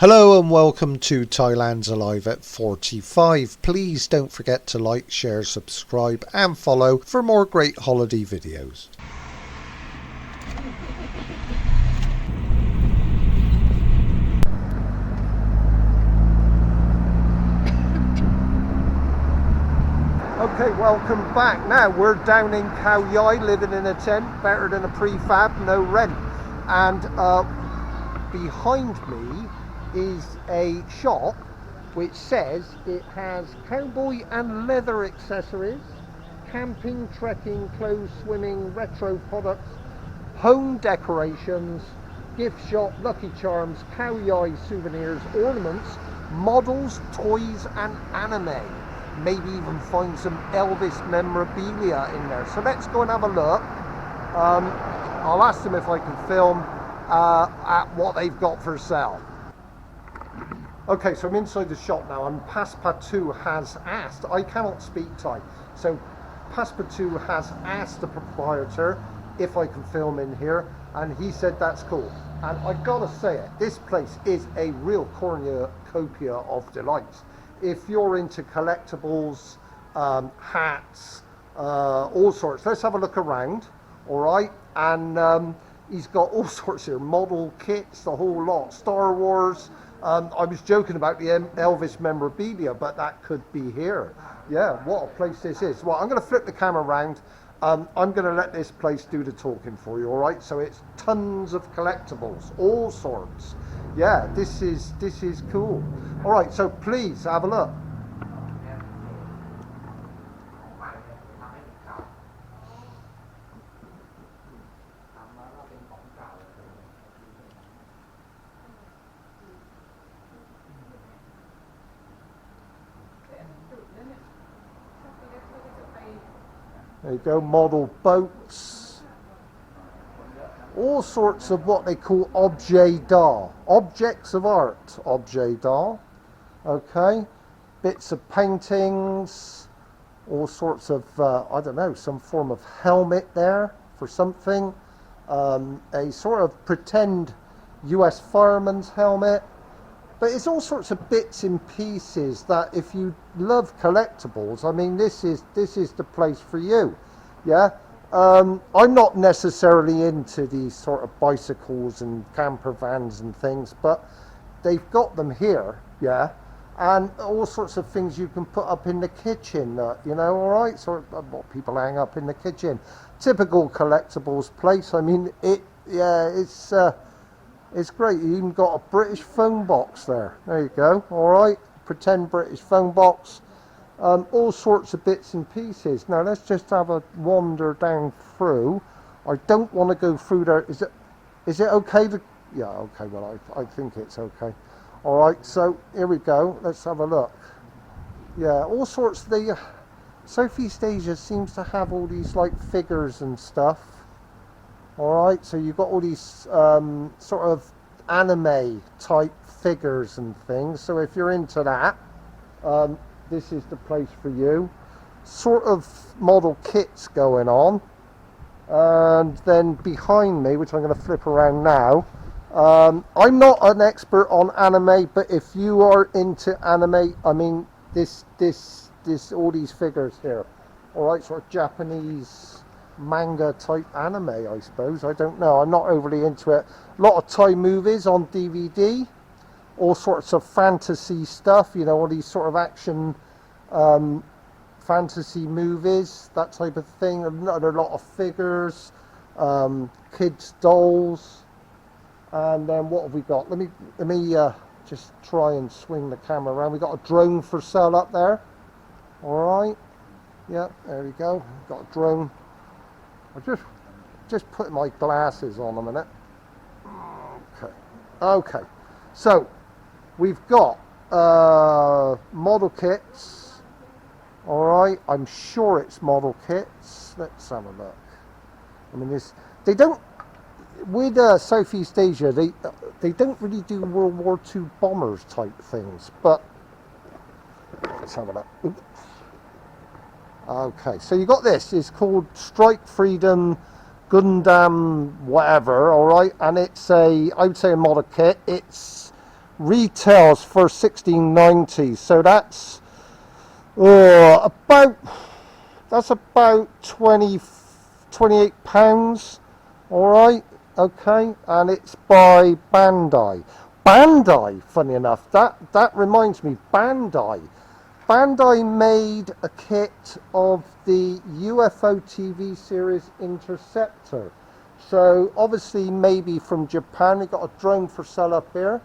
Hello and welcome to Thailand's Alive at 45. Please don't forget to like, share, subscribe and follow for more great holiday videos. Okay, welcome back. Now we're down in Khao Yai, living in a tent, better than a prefab, no rent. And behind me is a shop which says it has cowboy and leather accessories, camping, trekking, clothes, swimming, retro products, home decorations, gift shop, lucky charms, Khao Yai souvenirs, ornaments, models, toys and anime. Maybe even find some Elvis memorabilia in there. So let's go and have a look. I'll ask them if I can film at what they've got for sale. Okay, so I'm inside the shop now, and Paspatu has asked, I cannot speak Thai, so Paspatu has asked the proprietor if I can film in here, and he said that's cool. And I gotta say it, this place is a real cornucopia of delights. If you're into collectibles, hats, all sorts, let's have a look around, all right? And he's got all sorts here, model kits, the whole lot, Star Wars. I was joking about the Elvis memorabilia, but that could be here. Yeah, what a place this is. Well, I'm going to flip the camera around. I'm going to let this place do the talking for you, all right? So it's tons of collectibles, all sorts. Yeah, this is cool. All right, so please have a look. There you go, model boats, all sorts of what they call objets d'art, objects of art, objets d'art, okay, bits of paintings, all sorts of, I don't know, some form of helmet there for something, a sort of pretend US fireman's helmet. But it's all sorts of bits and pieces that if you love collectibles, I mean, this is the place for you, yeah? I'm not necessarily into these sort of bicycles and camper vans and things, but they've got them here, yeah? And all sorts of things you can put up in the kitchen, you know, all right? Sort of what people hang up in the kitchen. Typical collectibles place. I mean, it's great. You even got a British phone box there. There you go. All right. Pretend British phone box. All sorts of bits and pieces. Now let's just have a wander down through. I don't want to go through there. Is it okay to? Yeah. Okay. Well, I think it's okay. All right. So here we go. Let's have a look. Yeah. All sorts. The Southeast Asia seems to have all these like figures and stuff. All right, so you've got all these sort of anime type figures and things. So if you're into that, this is the place for you. Sort of model kits going on. And then behind me, which I'm going to flip around now, I'm not an expert on anime, but if you are into anime, I mean, this all these figures here. All right, sort of Japanese manga type anime, I suppose. I don't know, I'm not overly into it. A lot of Thai movies on DVD, all sorts of fantasy stuff, you know, all these sort of action fantasy movies, that type of thing. Another lot of figures, kids dolls. And then what have we got? Let me just try and swing the camera around. We got a drone for sale up there. All right, yep, there we go, got a drone. I just put my glasses on a minute. Okay. So we've got model kits. All right. I'm sure it's model kits. Let's have a look. I mean, they don't with Southeast Asia. They don't really do World War II bombers type things. But let's have a look. Oops. Okay, so you got this. It's called Strike Freedom Gundam whatever, all right, and it's I would say a model kit. It's retails for 16.90, so that's about 28 pounds. All right, okay, and it's by Bandai, funny enough, that reminds me, Bandai made a kit of the UFO TV series Interceptor. So obviously maybe from Japan. They got a drone for sale up here.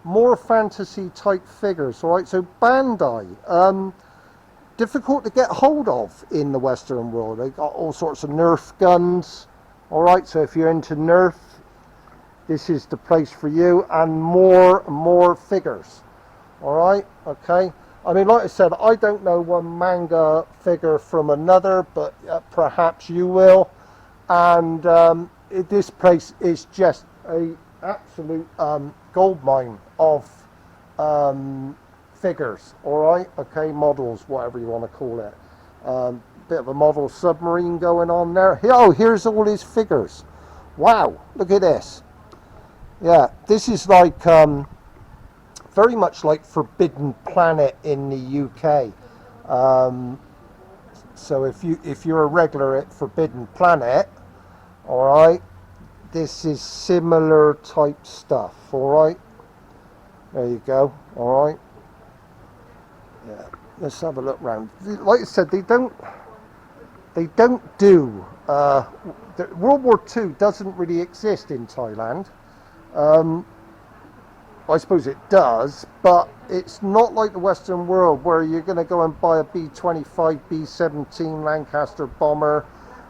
More fantasy type figures. All right, so Bandai, difficult to get hold of in the Western world. They got all sorts of Nerf guns. All right, so if you're into Nerf, this is the place for you, and more figures. All right, okay. I mean, like I said, I don't know one manga figure from another, but perhaps you will. And this place is just a absolute gold mine of figures. All right, okay, models, whatever you want to call it. Bit of a model submarine going on there. Oh, here's all his figures. Wow, look at this. Yeah, this is like very much like Forbidden Planet in the UK. So if you're a regular at Forbidden Planet, all right, this is similar type stuff. All right, there you go. All right, yeah. Let's have a look round. Like I said, they don't do World War II doesn't really exist in Thailand. I suppose it does, but it's not like the Western world where you're going to go and buy a B-25, B-17 Lancaster bomber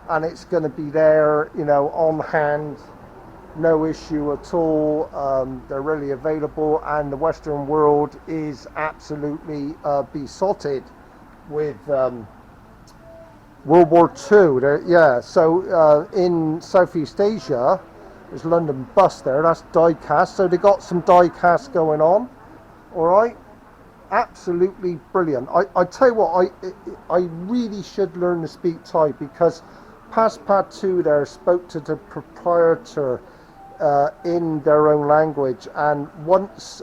and it's going to be there, you know, on hand, no issue at all. They're really available, and the Western world is absolutely besotted with World War II. Yeah, so in Southeast Asia, there's London Bus there, that's die cast, so they got some die cast going on. All right, absolutely brilliant. I tell you what, I really should learn to speak Thai, because Passepartout there spoke to the proprietor in their own language, and once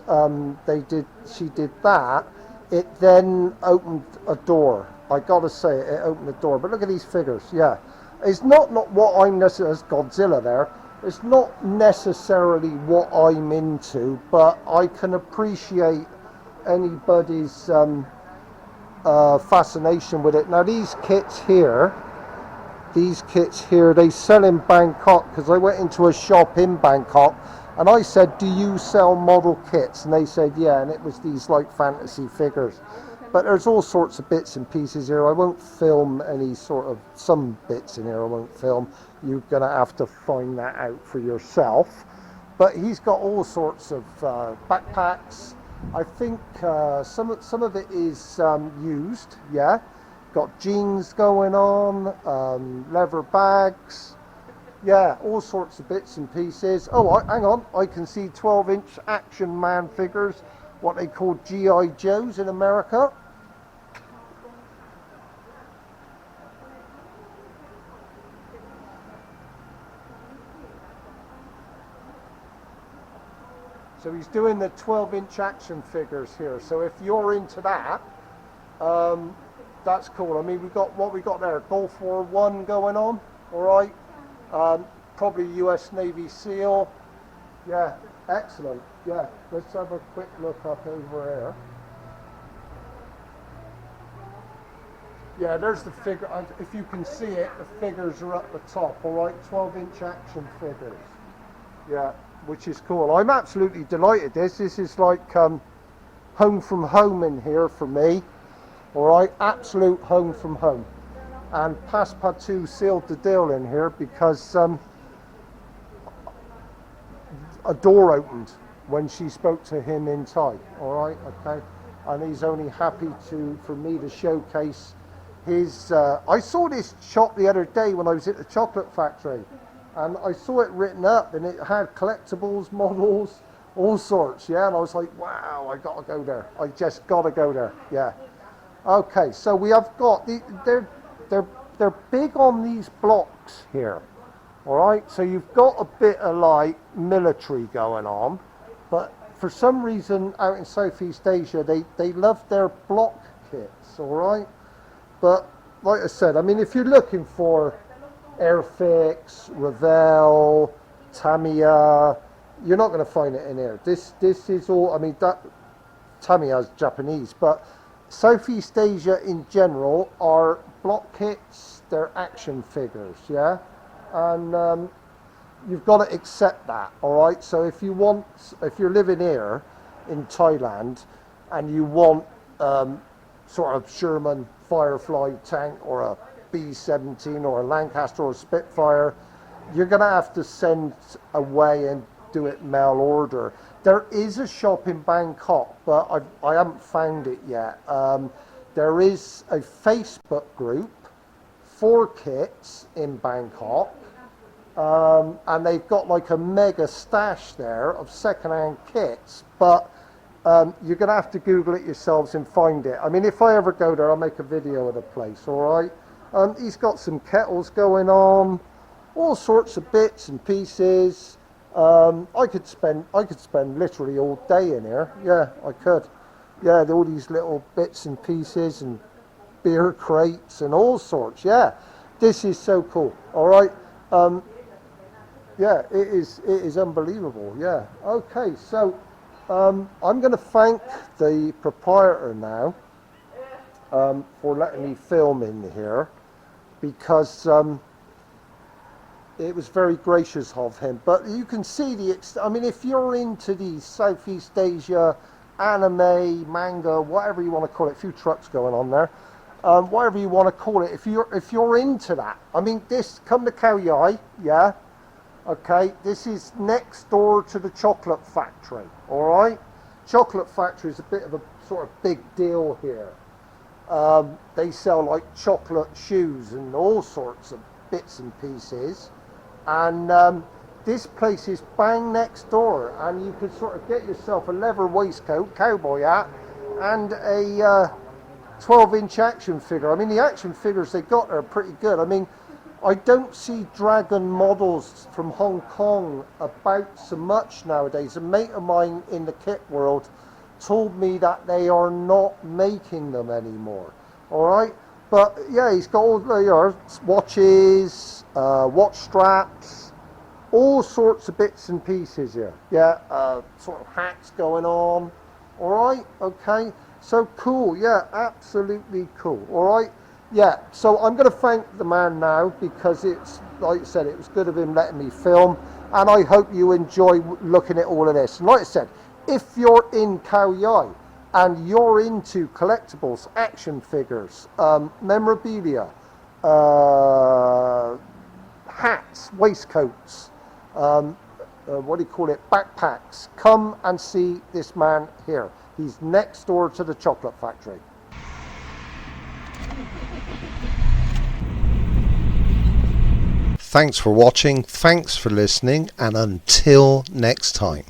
she did that, it then opened a door. I gotta say, it opened a door. But look at these figures. Yeah, it's not what I'm necessarily, as Godzilla there. It's not necessarily what I'm into, but I can appreciate anybody's fascination with it. Now these kits here, they sell in Bangkok, because I went into a shop in Bangkok and I said, do you sell model kits? And they said, yeah, and it was these like fantasy figures. But there's all sorts of bits and pieces here. I won't film any sort of, some bits in here I won't film. You're going to have to find that out for yourself. But he's got all sorts of backpacks. I think some of it is used, yeah. Got jeans going on, leather bags, yeah, all sorts of bits and pieces. Oh, hang on, I can see 12-inch action man figures, what they call G.I. Joes in America. So he's doing the 12-inch action figures here. So if you're into that, that's cool. I mean, what we got there, Gulf War I going on, all right. Probably US Navy SEAL. Yeah, excellent. Yeah, let's have a quick look up over here. Yeah, there's the figure. If you can see it, the figures are at the top, all right. 12-inch action figures. Yeah, which is cool. I'm absolutely delighted. This is like home from home in here for me. All right, absolute home from home. And Passepartout sealed the deal in here, because a door opened when she spoke to him in Thai. All right, okay, and he's only happy for me to showcase his. I saw this shop the other day when I was at the chocolate factory, and I saw it written up, and it had collectibles, models, all sorts. Yeah, and I was like, wow, I gotta go there. I just gotta go there. Yeah. Okay, so we have got they're big on these blocks here. All right, so you've got a bit of like military going on, but for some reason out in Southeast Asia, they love their block kits, all right? But like I said, I mean, if you're looking for Airfix, Revell, Tamiya, you're not going to find it in here. This is all, I mean, that Tamiya's Japanese, but Southeast Asia in general are block kits, they're action figures, yeah? And you've got to accept that, all right? So if you're living here in Thailand and you want sort of Sherman Firefly tank or a B-17 or a Lancaster or a Spitfire, you're going to have to send away and do it mail order. There is a shop in Bangkok, but I haven't found it yet. There is a Facebook group for kits in Bangkok, and they've got like a mega stash there of second-hand kits, but you're going to have to Google it yourselves and find it. I mean, if I ever go there, I'll make a video of the place, all right? He's got some kettles going on, all sorts of bits and pieces. I could spend literally all day in here. Yeah, I could. Yeah, all these little bits and pieces and beer crates and all sorts. Yeah, this is so cool. All right. Yeah, it is unbelievable. Yeah. Okay, so I'm going to thank the proprietor now for letting me film in here, because it was very gracious of him. But you can see I mean, if you're into the Southeast Asia anime, manga, whatever you want to call it, a few trucks going on there, whatever you want to call it, if you're into that, I mean, come to Khao Yai, yeah, okay, this is next door to the chocolate factory, all right? Chocolate factory is a bit of a sort of big deal here. They sell like chocolate shoes and all sorts of bits and pieces, and this place is bang next door, and you could sort of get yourself a leather waistcoat, cowboy hat, and a 12-inch action figure. I mean, the action figures they got are pretty good. I mean, I don't see Dragon models from Hong Kong about so much nowadays. A mate of mine in the kit world told me that they are not making them anymore, all right? But yeah, he's got all the watches, watch straps, all sorts of bits and pieces here. Yeah, sort of hats going on, all right? Okay, so cool. Yeah, absolutely cool. All right. Yeah, so I'm going to thank the man now, because it's, like I said, it was good of him letting me film, and I hope you enjoy looking at all of this. And like I said, if you're in Khao Yai and you're into collectibles, action figures, memorabilia, hats, waistcoats, what do you call it, backpacks, come and see this man here. He's next door to the chocolate factory. Thanks for watching, thanks for listening, and until next time.